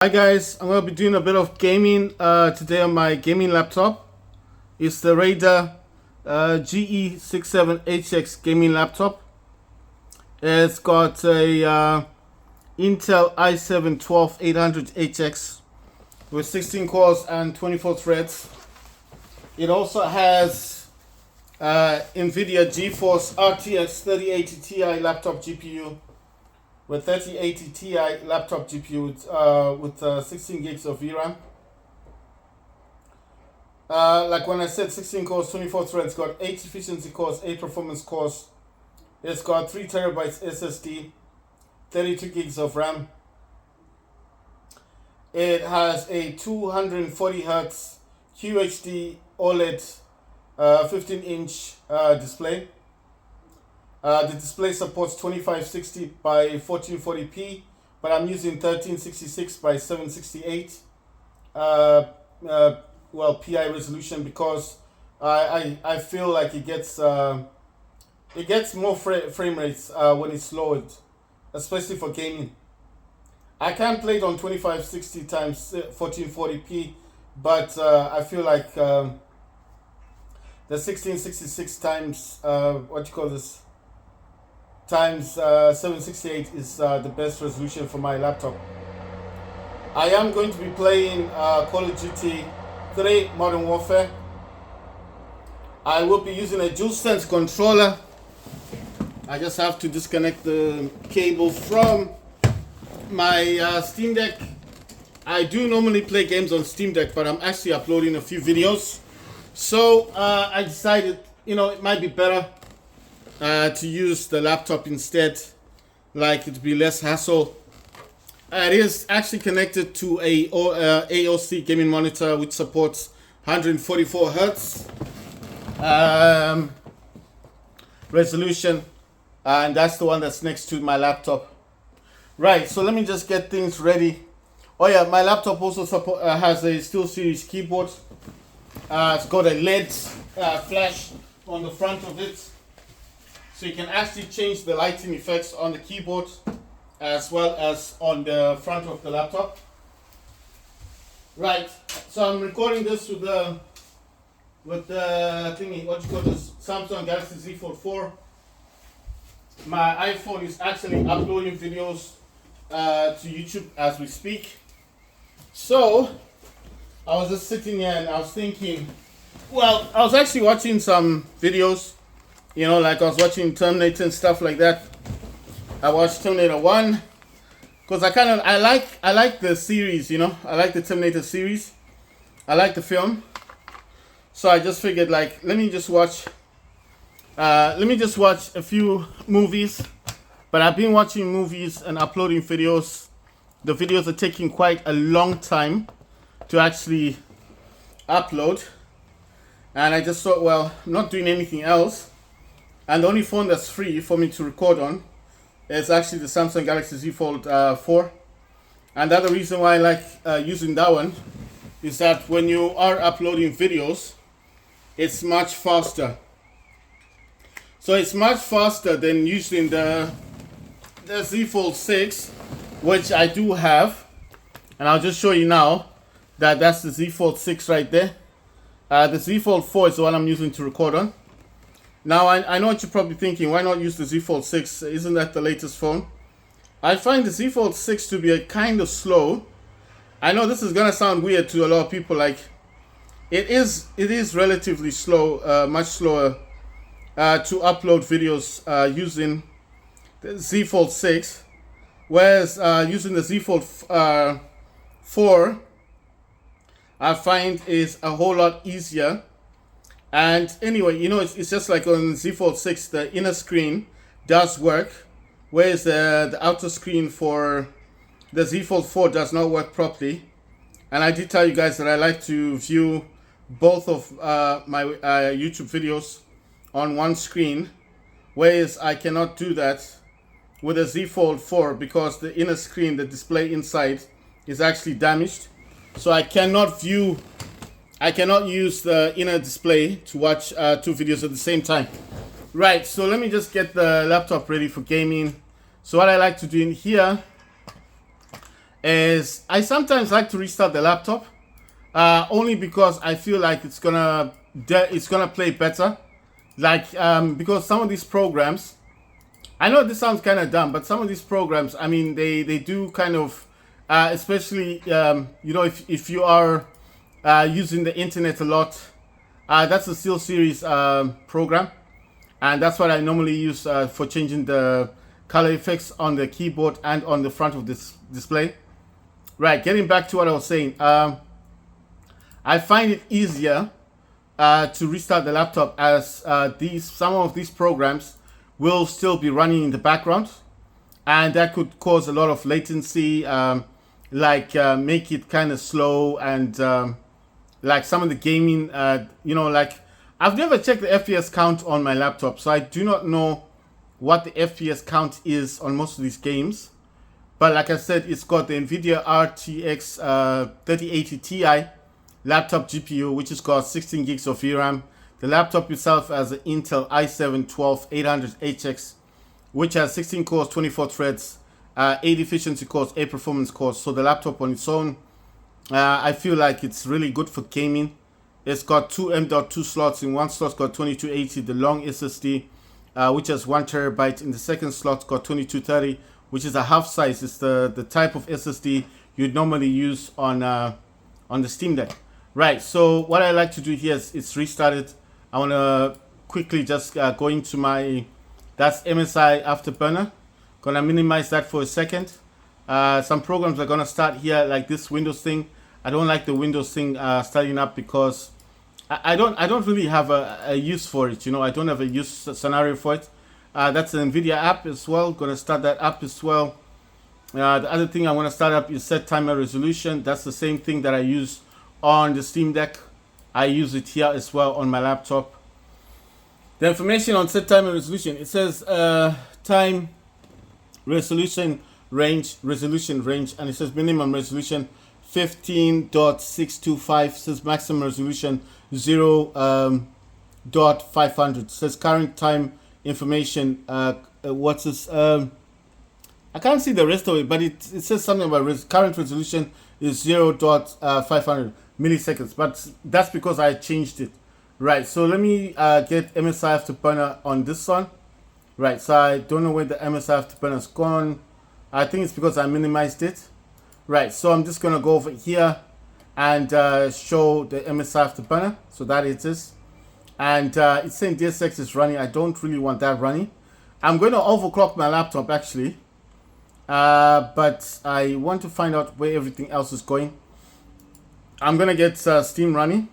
Hi guys, I'm going to be doing a bit of gaming today on my gaming laptop. It's the Raider ge67hx gaming laptop. It's got a Intel i7-12800hx with 16 cores and 24 threads. It also has NVIDIA GeForce RTX3080 Ti laptop GPU with 3080 Ti laptop GPU with 16 gigs of VRAM. Like when I said 16 cores, 24 threads, got 8 efficiency cores, 8 performance cores. It's got 3 terabytes SSD, 32 gigs of RAM. It has a 240Hz QHD OLED 15-inch display. The display supports 2560 by 1440p, but I'm using 1366 by 768 PI resolution because I feel like it gets more frame rates when it's lowered, especially for gaming. I can play it on 2560 times 1440p, but I feel like the 1666 times times 768 is the best resolution for my laptop. I am going to be playing Call of Duty 3 Modern Warfare. I will be using a DualSense controller. I just have to disconnect the cable from my Steam Deck. I do normally play games on Steam Deck, but I'm actually uploading a few videos. So I decided, it might be better to use the laptop instead, like it'd be less hassle. It is actually connected to a AOC gaming monitor which supports 144 Hz resolution, and that's the one that's next to my laptop. Right, so let me just get things ready. Oh yeah, my laptop also has a SteelSeries keyboard. It's got a LED flash on the front of it, so you can actually change the lighting effects on the keyboard as well as on the front of the laptop. Right, so I'm recording this with the thingy, Samsung Galaxy Z Fold 4. My iPhone is actually uploading videos to YouTube as we speak. So I was just sitting here and I was thinking, I was actually watching some videos, like I was watching Terminator and stuff like that. I watched Terminator 1 because I like the series, I like the Terminator series. I like the film. So I just figured, let me just watch a few movies. But I've been watching movies and uploading videos. The videos are taking quite a long time to actually upload. And I just thought, I'm not doing anything else. And the only phone that's free for me to record on is actually the Samsung Galaxy Z Fold 4. And the other reason why I like using that one is that when you are uploading videos, it's much faster. So it's much faster than using the Z Fold 6, which I do have. And I'll just show you now that that's the Z Fold 6 right there. The Z Fold 4 is the one I'm using to record on. Now, I know what you're probably thinking, why not use the Z Fold 6? Isn't that the latest phone? I find the Z Fold 6 to be a kind of slow. I know this is going to sound weird to a lot of people. It is relatively slow, much slower to upload videos using the Z Fold 6. Whereas using the Z Fold 4, I find is a whole lot easier. And anyway, it's just like on Z Fold 6, the inner screen does work, whereas the outer screen for the Z Fold 4 does not work properly. And I did tell you guys that I like to view both of my YouTube videos on one screen, whereas I cannot do that with a Z Fold 4 because the inner screen, the display inside, is actually damaged. So I cannot use the inner display to watch 2 videos at the same time. Right, so let me just get the laptop ready for gaming. So what I like to do in here is I sometimes like to restart the laptop, only because I feel like it's gonna play better. Like because some of these programs, I know this sounds kind of dumb, but some of these programs, I mean, they do kind of, especially you know, if you are using the internet a lot, that's a Steel Series program, and that's what I normally use for changing the color effects on the keyboard and on the front of this display. Right, getting back to what I was saying, I find it easier to restart the laptop as some of these programs will still be running in the background, and that could cause a lot of latency, make it kind of slow, and like some of the gaming, you know, like I've never checked the FPS count on my laptop, so I do not know what the FPS count is on most of these games. But like I said, it's got the NVIDIA RTX3080 Ti laptop GPU, which has got 16 gigs of VRAM. The laptop itself has an Intel i7-12800hx, which has 16 cores, 24 threads, 8 efficiency cores, 8 performance cores. So the laptop on its own, I feel like it's really good for gaming. It's got two M.2 slots. In one slot's got 2280, the long SSD, which has 1 terabyte. In the second slot's got 2230, which is a half size. It's the type of SSD you'd normally use on the Steam Deck. Right, so what I like to do here is it's restarted. I want to quickly just go into that's MSI Afterburner. Gonna minimize that for a second. Some programs are gonna start here, like this Windows thing. I don't like the Windows thing starting up because I don't really have a use for it. You know, I don't have a use scenario for it. That's an NVIDIA app as well. Gonna start that up as well. The other thing I want to start up is set timer resolution. That's the same thing that I use on the Steam Deck. I use it here as well on my laptop. The information on set timer resolution, it says time resolution range, and it says minimum resolution 15.625, says maximum resolution 0.500. It says current time information, what's this? I can't see the rest of it, but it says something about current resolution is 0.500 milliseconds, but that's because I changed it. Right, so let me get MSI Afterburner on this one. Right, so I don't know where the MSI Afterburner's gone. I think it's because I minimized it. Right, so I'm just gonna go over here and show the MSI Afterburner. So that it is. And it's saying DSX is running. I don't really want that running. I'm going to overclock my laptop actually. But I want to find out where everything else is going. I'm going to get Steam running.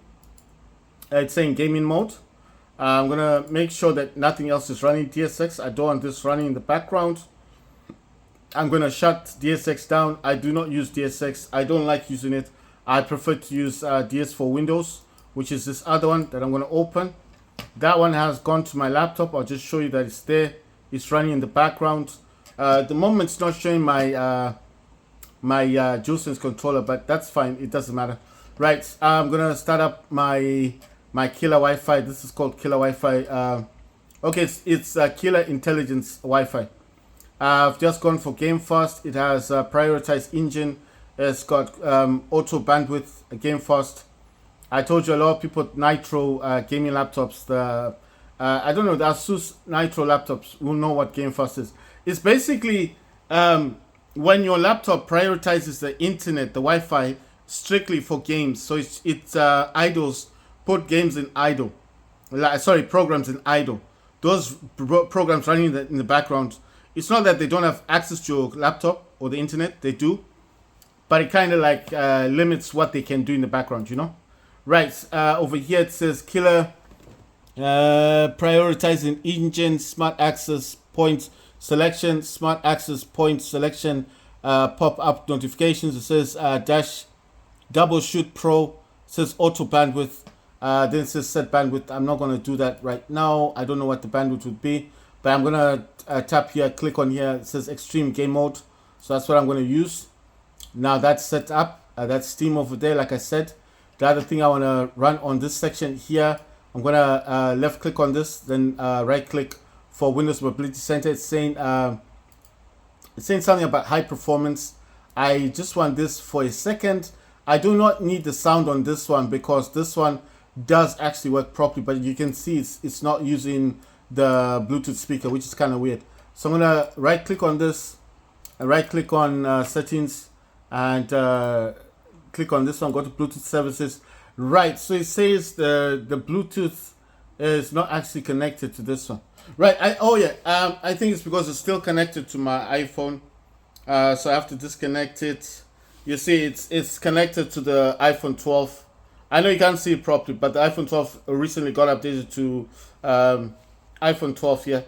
It's saying gaming mode. I'm going to make sure that nothing else is running DSX. I don't want this running in the background. I'm going to shut DSX down. I do not use DSX. I don't like using it. I prefer to use DS for Windows, which is this other one that I'm going to open. That one has gone to my laptop. I'll just show you that it's there. It's running in the background. The moment it's not showing my DualSense controller, but that's fine. It doesn't matter. Right, I'm going to start up my Killer Wi-Fi. This is called Killer Wi-Fi. Okay, it's Killer Intelligence Wi-Fi. I've just gone for Game Fast. It has prioritized engine. It's got auto bandwidth, Game Fast. I told you a lot of people Nitro gaming laptops, I don't know, the Asus Nitro laptops will know what Game Fast is. It's basically when your laptop prioritizes the internet, the Wi-Fi, strictly for games. So it's idles, put games in idle. Programs in idle. Those programs running in the background, it's not that they don't have access to your laptop or the internet, they do. But it kind of like limits what they can do in the background, you know? Right, over here it says Killer prioritizing engine, smart access point selection, smart access point selection, pop-up notifications. It says dash double shoot pro, it says auto bandwidth, then it says set bandwidth. I'm not going to do that right now. I don't know what the bandwidth would be, but I'm going to tap here, click on here. It says extreme game mode, so that's what I'm going to use. Now that's set up. That's Steam over there, like I said. The other thing I want to run on this section here, I'm going to left click on this, then right click for Windows Mobility Center. It's saying something about high performance. I just want this for a second. I do not need the sound on this one because this one does actually work properly, but you can see it's not using the Bluetooth speaker, which is kind of weird. So I'm gonna right click on this, right click on settings, and click on this one, go to Bluetooth services. Right, so it says the Bluetooth is not actually connected to this one. Right, I think it's because it's still connected to my iPhone. So I have to disconnect it. You see, it's connected to the iPhone 12. I know you can't see it properly, but the iPhone 12 recently got updated to iPhone 12. Yeah,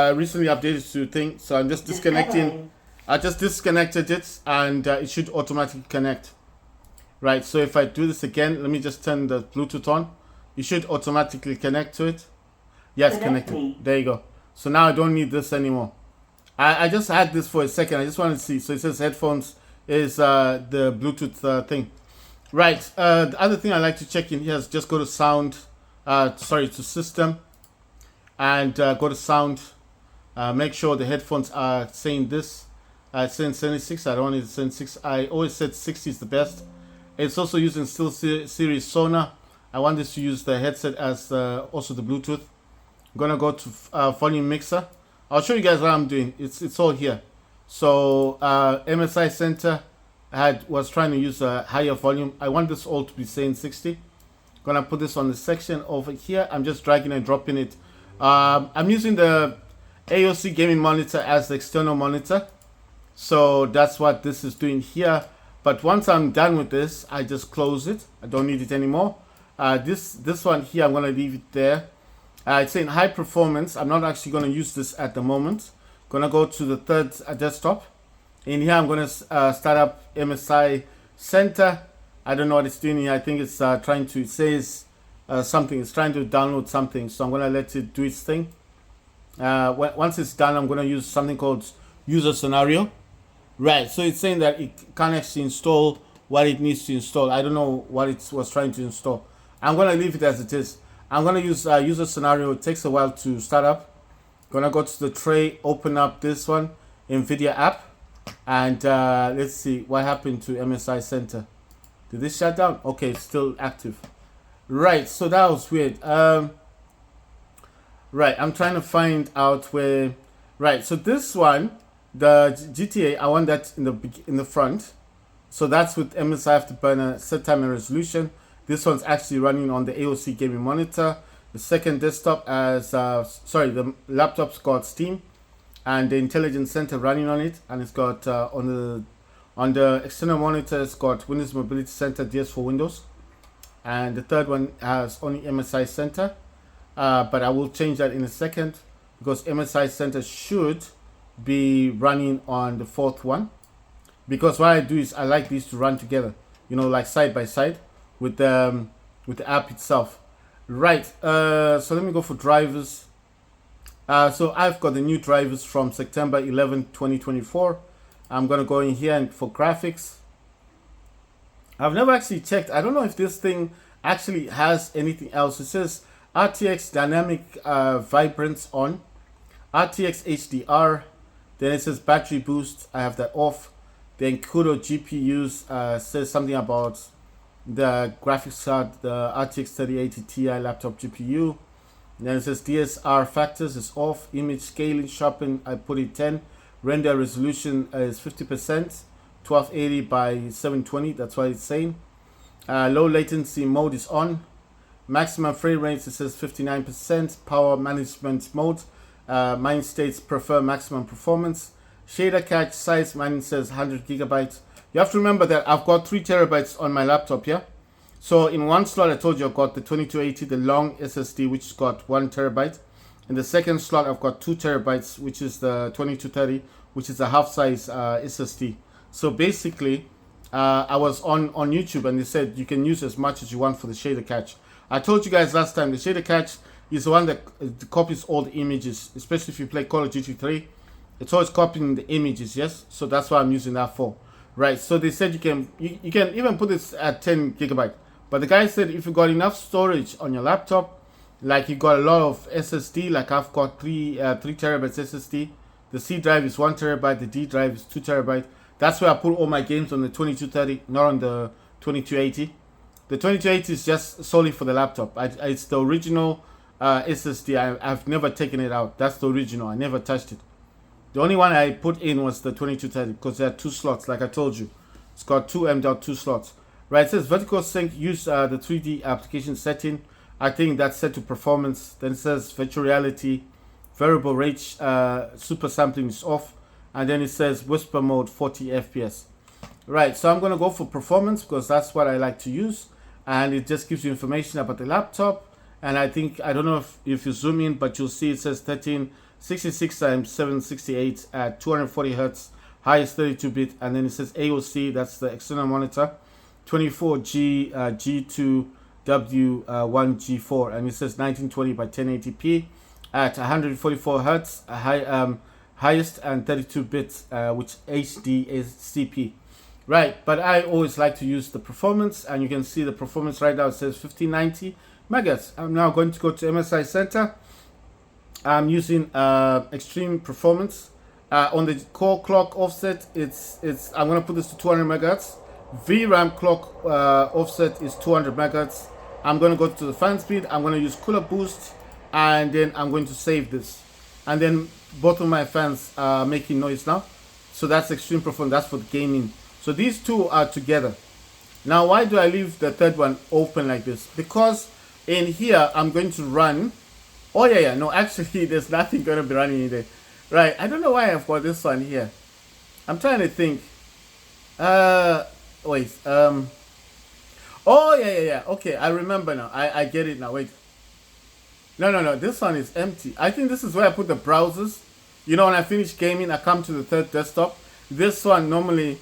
recently updated to thing. So I'm just disconnecting. I just disconnected it, and it should automatically connect. Right. So if I do this again, let me just turn the Bluetooth on. You should automatically connect to it. Yes, connected. There you go. So now I don't need this anymore. I just had this for a second. I just wanted to see. So it says headphones is the Bluetooth thing. Right. The other thing I like to check in here is just go to sound. To system, and go to sound. Make sure the headphones are saying this. Saying 76. I don't want it to 76. I always said 60 is the best. It's also using SteelSeries Sonar. I want this to use the headset as also the Bluetooth. I'm gonna go to volume mixer. I'll show you guys what I'm doing. It's all here. So MSI Center was trying to use a higher volume. I want this all to be saying 60. Gonna put this on the section over here. I'm just dragging and dropping it. I'm using the AOC gaming monitor as the external monitor. So that's what this is doing here. But once I'm done with this, I just close it. I don't need it anymore. This one here, I'm gonna leave it there. It's saying high performance. I'm not actually gonna use this at the moment. Gonna go to the third desktop. In here, I'm gonna start up MSI Center. I don't know what it's doing here. I think it's trying to, it says something. It's trying to download something. So I'm gonna let it do its thing. Once it's done, I'm gonna use something called user scenario. Right, so it's saying that it can't actually install what it needs to install. I don't know what it was trying to install. I'm going to leave it as it is. I'm going to use user scenario. It takes a while to start up. Going to go to the tray, open up this one, NVIDIA app. And let's see what happened to MSI Center. Did this shut down? Okay, it's still active. Right, so that was weird. Right, I'm trying to find out where... Right, so this one... The GTA, I want that in the front. So that's with MSI Afterburner set time and resolution. This one's actually running on the AOC gaming monitor. The second desktop the laptop's got Steam and the Intelligence Center running on it, and it's got on the external monitor it's got Windows Mobility Center DS for Windows, and the third one has only MSI Center. But I will change that in a second because MSI Center should be running on the fourth one, because what I do is I like these to run together, you know, like side by side with the app itself. Right, so let me go for drivers. So I've got the new drivers from September 11, 2024. I'm gonna go in here and for graphics. I've never actually checked. I don't know if this thing actually has anything else. It says RTX dynamic vibrance on, RTX HDR. Then it says battery boost. I have that off. Then CUDA GPUs says something about the graphics card, the RTX3080 Ti laptop GPU. Then it says DSR factors is off. Image scaling sharpen, I put it 10. Render resolution is 50%. 1280 by 720. That's what it's saying. Low latency mode is on. Maximum frame rate, it says 59%. Power management mode. Mine states prefer maximum performance. Shader cache size, mine says 100 gigabytes. You have to remember that I've got 3 terabytes on my laptop here. So in one slot, I told you I've got the 2280, the long SSD, which has got 1 terabyte. In the second slot, I've got 2 terabytes, which is the 2230, which is a half size SSD. So basically, I was on YouTube and they said you can use as much as you want for the shader cache. I told you guys last time the shader cache is the one that copies all the images, especially if you play Call of Duty 3. It's always copying the images, yes? So that's what I'm using that for. Right, so they said you can even put this at 10 gigabyte. But the guy said if you got enough storage on your laptop, like you got a lot of SSD, like I've got 3 terabytes SSD. The C drive is 1 terabyte, the D drive is 2 terabyte. That's where I put all my games, on the 2230, not on the 2280. The 2280 is just solely for the laptop. It's the original SSD. I've never taken it out. That's the original. I never touched it. The only one I put in was the 2230 because there are 2 slots, like I told you. It's got 2 M.2 slots. Right, it says vertical sync, use the 3D application setting. I think that's set to performance. Then it says virtual reality, variable rate, super sampling is off. And then it says whisper mode, 40 FPS. Right, so I'm going to go for performance because that's what I like to use. And it just gives you information about the laptop. And I think, I don't know if you zoom in, but you'll see it says 1366 x 768 at 240 Hz, highest 32-bit. And then it says AOC, that's the external monitor, 24G G2W1G4. And it says 1920 by 1080p at 144 Hz, highest, and 32 bits, which HD is CP. Right, but I always like to use the performance, and you can see the performance right now. It says 1590 megahertz. I'm now going to go to MSI Center. I'm using extreme performance. On the core clock offset, I'm going to put this to 200 megahertz. VRAM clock offset is 200 megahertz. I'm going to go to the fan speed. I'm going to use cooler boost, and then I'm going to save this. And then both of my fans are making noise now. So that's extreme performance. That's for the gaming. So these two are together. Now, why do I leave the third one open like this? Because in here, I'm going to run. Oh, yeah. No, actually, there's nothing going to be running in there. Right. I don't know why I've got this one here. I'm trying to think. Wait. Oh, yeah. Okay, I remember now. I get it now. Wait. No. This one is empty. I think this is where I put the browsers. You know, when I finish gaming, I come to the third desktop. This one normally,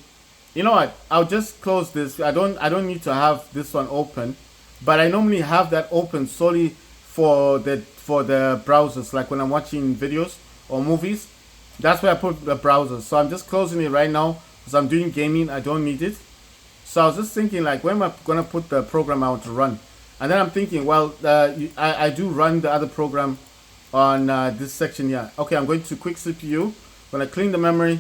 you know what? I'll just close this. I don't need to have this one open, but I normally have that open solely for the browsers. Like when I'm watching videos or movies, that's where I put the browsers. So I'm just closing it right now because I'm doing gaming. I don't need it. So I was just thinking, like, when am I gonna put the program out to run? And then I'm thinking, well, I do run the other program on this section here. Okay, I'm going to quick CPU. I'm gonna clean the memory.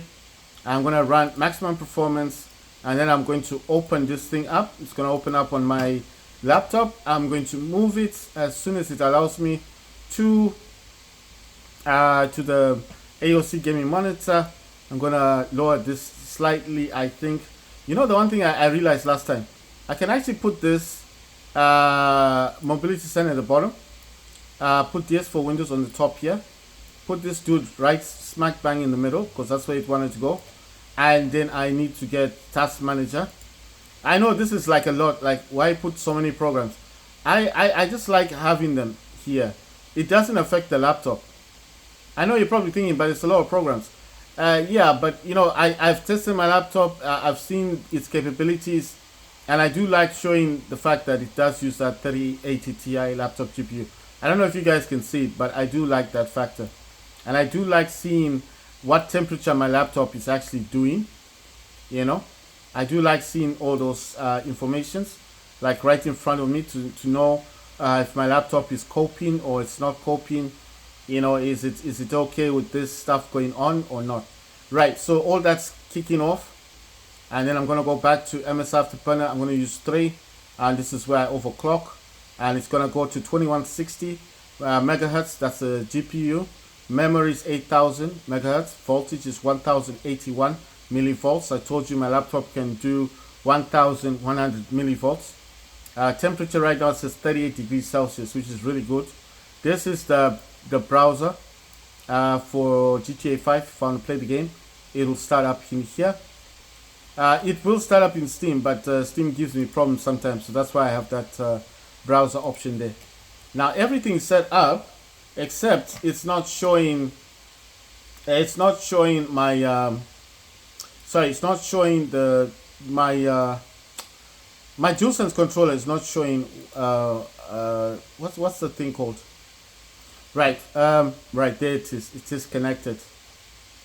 I'm gonna run maximum performance, and then I'm going to open this thing up. It's gonna open up on my laptop. I'm going to move it as soon as it allows me to the AOC gaming monitor. I'm gonna lower this slightly. I think, you know, the one thing I realized last time, I can actually put this mobility center at the bottom, put DS for Windows on the top here, put this dude right smack bang in the middle because that's where it wanted to go, and then I need to get task manager. I know this is like a lot, like why put so many programs. I just like having them here. It doesn't affect the laptop. I know you're probably thinking, but it's a lot of programs. Yeah, but you know, I've tested my laptop. I've seen its capabilities, and I do like showing the fact that it does use that 3080 Ti laptop GPU. I don't know if you guys can see it, but I do like that factor. And I do like seeing what temperature my laptop is actually doing. You know, I do like seeing all those informations, like right in front of me to know if my laptop is coping or it's not coping. You know, is it okay with this stuff going on or not? Right, so all that's kicking off. And then I'm going to go back to MSI Afterburner. I'm going to use 3. And this is where I overclock. And it's going to go to 2160 megahertz. That's a GPU. Memory is 8000 megahertz. Voltage is 1081 millivolts. I told you my laptop can do 1100 millivolts. Temperature right now says 38 degrees Celsius, which is really good. This is the browser for GTA 5. If I want to play the game, it will start up in here. It will start up in Steam, but Steam gives me problems sometimes, so that's why I have that browser option there. Now everything is set up, except it's not showing. It's not showing my. Sorry, it's not showing my DualSense controller is not showing. What's the thing called? Right, right there it is. It is connected.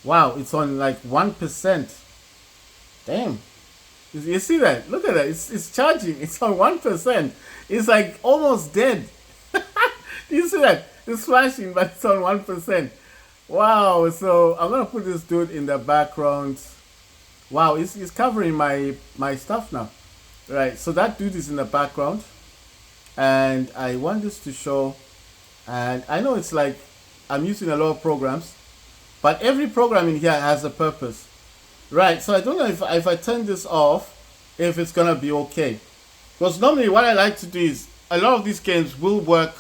Wow, it's on like 1%. Damn. You see that? Look at that. It's charging. It's on 1%. It's like almost dead. Do you see that? It's flashing, but it's on 1%. Wow. So I'm going to put this dude in the background. Wow, it's covering my stuff now. Right, so that dude is in the background, and I want this to show. And I know it's like I'm using a lot of programs, but every program in here has a purpose. Right, so I don't know if I turn this off, if it's gonna be okay. Because normally what I like to do is, a lot of these games will work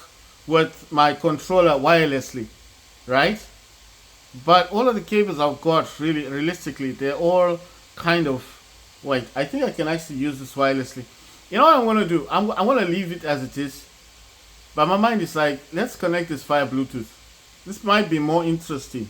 with my controller wirelessly, right? But all of the cables I've got, really, realistically, they're all kind of, wait, I think I can actually use this wirelessly. You know what I'm gonna do? I'm gonna leave it as it is. But my mind is like, let's connect this via Bluetooth. This might be more interesting.